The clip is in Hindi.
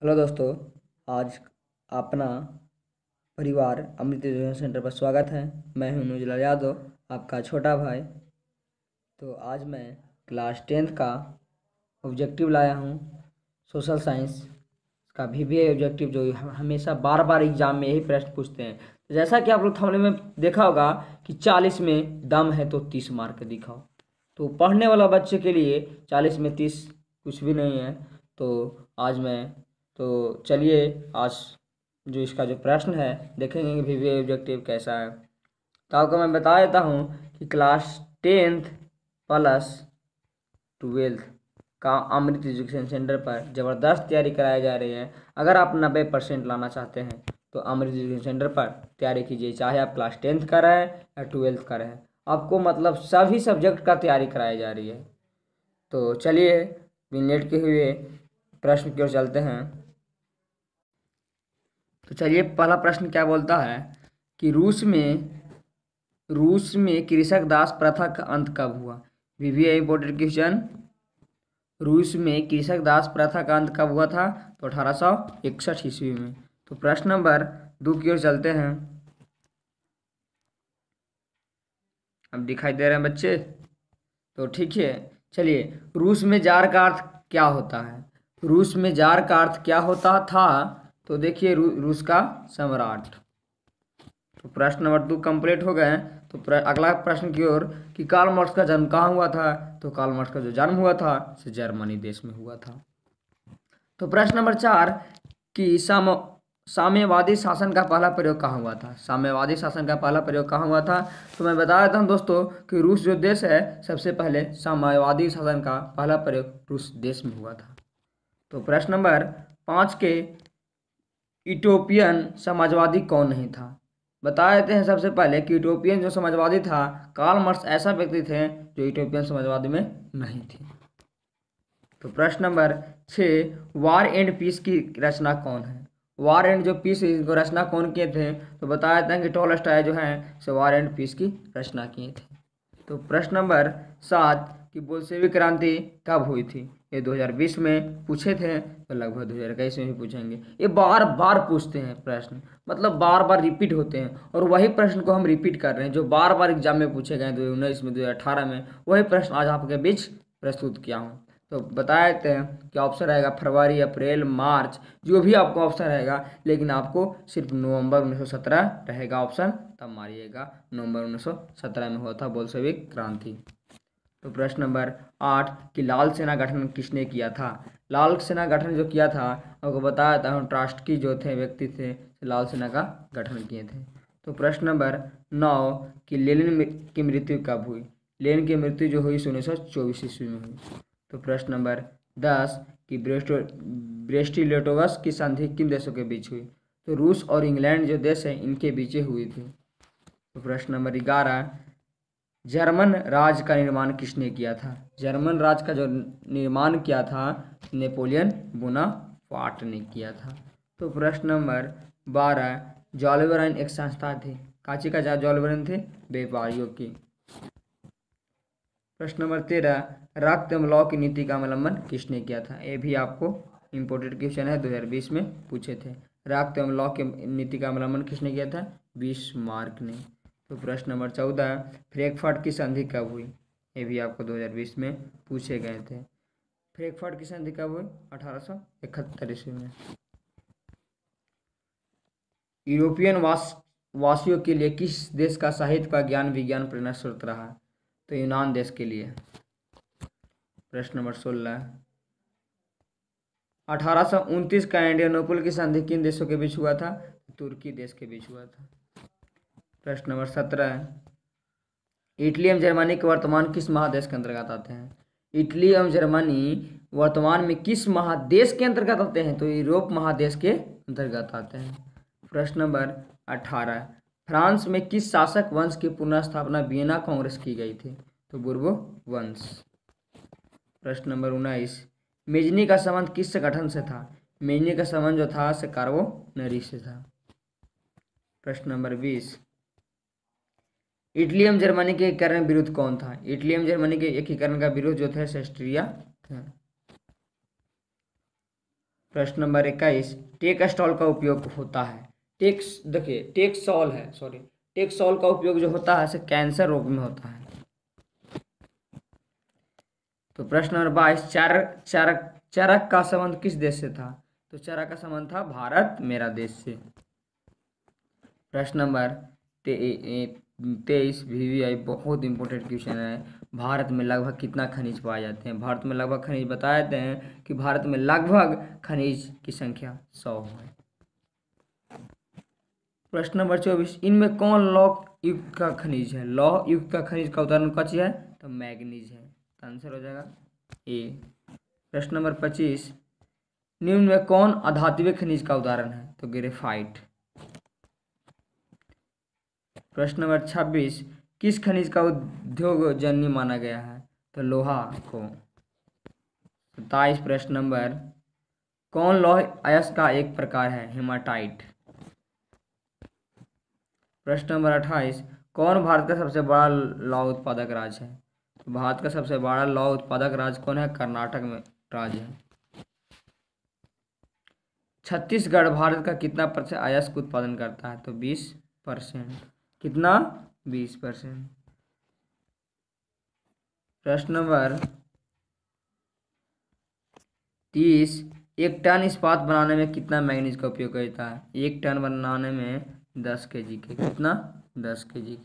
हेलो दोस्तों। आज अपना परिवार अमृत एजुकेशन सेंटर पर स्वागत है। मैं हूं नुजलाल यादव, आपका छोटा भाई। तो आज मैं क्लास 10th का ऑब्जेक्टिव लाया हूं, सोशल साइंस का VBA ऑब्जेक्टिव, जो हमेशा बार बार एग्जाम में यही प्रश्न पूछते हैं। तो जैसा कि आप लोग थंबनेल में देखा होगा कि 40 में दम है तो 30 मार्क दिखाओ। तो पढ़ने वाला बच्चे के लिए 40 में 30 कुछ भी नहीं है। तो आज मैं तो चलिए आज जो इसका जो प्रश्न है देखेंगे कि VBA ऑब्जेक्टिव कैसा है। तो आपको मैं बता देता हूँ कि क्लास 10th प्लस 12th का अमृत एजुकेशन सेंटर पर ज़बरदस्त तैयारी कराई जा रही है। अगर आप 90% लाना चाहते हैं तो अमृत एजुकेशन सेंटर पर तैयारी कीजिए, चाहे आप क्लास 10th का रहें या 12th का रहें। आपको मतलब सभी सब्जेक्ट का तैयारी कराई जा रही है। तो चलिए बिना लेट के हुए प्रश्न की ओर चलते हैं। तो चलिए पहला प्रश्न क्या बोलता है कि रूस में कृषक दास प्रथा का अंत कब हुआ। VBA imported question. रूस में कृषक दास प्रथा का अंत कब हुआ था? तो 1861 ईस्वी में। तो प्रश्न नंबर 2 की ओर चलते हैं। अब दिखाई दे रहे हैं बच्चे? तो ठीक है, चलिए। रूस में जार का अर्थ क्या होता है? रूस में जार का अर्थ क्या होता था? तो देखिए, रूस का सम्राट। तो प्रश्न नंबर 2 कंप्लीट हो गए हैं। तो अगला प्रश्न की ओर कि कार्ल मार्क्स का जन्म कहाँ हुआ था? तो कार्ल मार्क्स का जो जन्म हुआ था से जर्मनी देश में हुआ था। तो प्रश्न नंबर 4 कि साम्यवादी शासन का पहला प्रयोग कहाँ हुआ था? साम्यवादी शासन का पहला प्रयोग कहाँ हुआ था? तो मैं बता देता हूँ दोस्तों कि रूस जो देश है, सबसे पहले साम्यवादी शासन का पहला प्रयोग रूस देश में हुआ था। तो प्रश्न नंबर 5 के यूटोपियन समाजवादी कौन नहीं था? बता देते हैं सबसे पहले कि यूटोपियन जो समाजवादी था, कार्ल मार्क्स ऐसा व्यक्ति थे जो यूटोपियन समाजवादी में नहीं थे। तो प्रश्न नंबर 6 वार एंड पीस की रचना कौन है? वार एंड जो पीस इसको रचना कौन किए थे? तो बताया देते हैं कि टॉलस्टॉय जो है से वार एंड पीस की रचना किए थे। तो प्रश्न नंबर 7 कि बोल्शेविक क्रांति कब हुई थी? ये 2020 में पूछे थे, तो लगभग 2021 में भी पूछेंगे। ये बार बार पूछते हैं प्रश्न, मतलब बार बार रिपीट होते हैं, और वही प्रश्न को हम रिपीट कर रहे हैं जो बार बार एग्जाम में पूछे गए 2019 में, 2018 में। वही प्रश्न आज आपके बीच प्रस्तुत किया हूँ। तो बता देते हैं कि ऑप्शन रहेगा फरवरी, अप्रैल, मार्च, जो भी आपको ऑप्शन रहेगा, लेकिन आपको सिर्फ नवंबर 1917 रहेगा ऑप्शन, तब मारिएगा। नवंबर 1917 में हुआ था बोल्शेविक क्रांति। तो प्रश्न नंबर 8 कि लाल सेना गठन किसने किया था? लाल सेना गठन जो किया था, आपको बताया था ट्रास्की जो थे व्यक्ति थे, लाल सेना का गठन किए थे। तो प्रश्न नंबर 9 कि लेनिन की मृत्यु कब हुई? लेनिन की मृत्यु जो हुई 1924 ईस्वी में हुई। तो प्रश्न नंबर 10 कि ब्रेस्टिलिटोवस की संधि किन देशों के बीच हुई? तो रूस और इंग्लैंड जो देश है, इनके बीच हुई थी। तो प्रश्न नंबर 11 जर्मन राज का निर्माण किसने किया था? जर्मन राज का जो निर्माण किया था, नेपोलियन बोनापार्ट ने किया था। तो प्रश्न नंबर 12 जॉलबरन एक संस्था थी, काची का जॉलबरन थे? व्यापारियों की। प्रश्न नंबर 13 रक्त अमलाव की नीति का अवलंबन किसने किया था? ये भी आपको इम्पोर्टेंट क्वेश्चन है, 2020 में पूछे थे। रक्त अमलाव की नीति का अवलंबन किसने किया था? बिस्मार्क ने। तो प्रश्न नंबर 14 फ्रैंकफर्ट की संधि कब हुई? ये भी आपको 2020 में पूछे गए थे। फ्रैंकफर्ट की संधि कब हुई? 1871 ईस्वी में। यूरोपियन वासियों के लिए किस देश का साहित्य का ज्ञान विज्ञान प्रेरणा स्रोत रहा? तो यूनान देश के लिए। प्रश्न नंबर 16 1829 का एंडियानोपल की संधि किन देशों के बीच हुआ था? तुर्की देश के बीच हुआ था। प्रश्न नंबर 17 इटली एवं जर्मनी के वर्तमान किस महादेश के अंतर्गत आते हैं? इटली एवं जर्मनी वर्तमान में किस महादेश के अंतर्गत आते हैं? तो यूरोप महादेश के अंतर्गत आते हैं। प्रश्न नंबर 18 फ्रांस में किस शासक वंश की पुनर्स्थापना वियना कांग्रेस की गई थी? तो बुर्बो वंश। प्रश्न नंबर 19 मेजनी का संबंध किस संगठन से था? मेजनी का संबंध जो था से कार्बोनरी से था। प्रश्न नंबर 20 इटली एवं जर्मनी के एकीकरण विरुद्ध कौन था? इटली एवं जर्मनी के एकीकरण का विरोध जो था ऑस्ट्रिया था। प्रश्न नंबर 21, टेक्सटॉल का उपयोग होता है। देखिए टेक्सॉल का उपयोग जो होता है इसे कैंसर रोग में होता है। तो प्रश्न नंबर 22, चरक का संबंध किस देश से था? तो चरक का संबंध था भारत मेरा देश से। प्रश्न नंबर 23 VVI बहुत इंपॉर्टेंट क्वेश्चन है। भारत में लगभग कितना खनिज पाए जाते हैं? भारत में लगभग खनिज बता देते हैं कि भारत में लगभग खनिज की संख्या 100 है। प्रश्न नंबर 24, इनमें कौन लौह युक्त का खनिज है? लौह युक्त का खनिज का उदाहरण कौन सी है? तो मैग्नीज है। तो आंसर हो जाएगा ए। प्रश्न नंबर 25, निम्न में कौन अधात्विक खनिज का उदाहरण है? तो ग्रेफाइट। प्रश्न नंबर 26, किस खनिज का उद्योगजन्य माना गया है? तो लोहा को। 27 प्रश्न नंबर, कौन लौह अयस्क का एक प्रकार है? हेमाटाइट। प्रश्न नंबर 28, कौन भारत का सबसे बड़ा लौह उत्पादक राज्य है? तो भारत का सबसे बड़ा लौह उत्पादक राज्य कौन है? कर्नाटक में राज्य है। छत्तीसगढ़ भारत का कितना प्रतिशत अयस्क उत्पादन करता है? तो 20%। कितना? 20%। प्रश्न नंबर 30, एक टन इस्पात बनाने में कितना मैग्नीज का उपयोग करता है? एक टन बनाने में 10 kg के। कितना? 10 kg।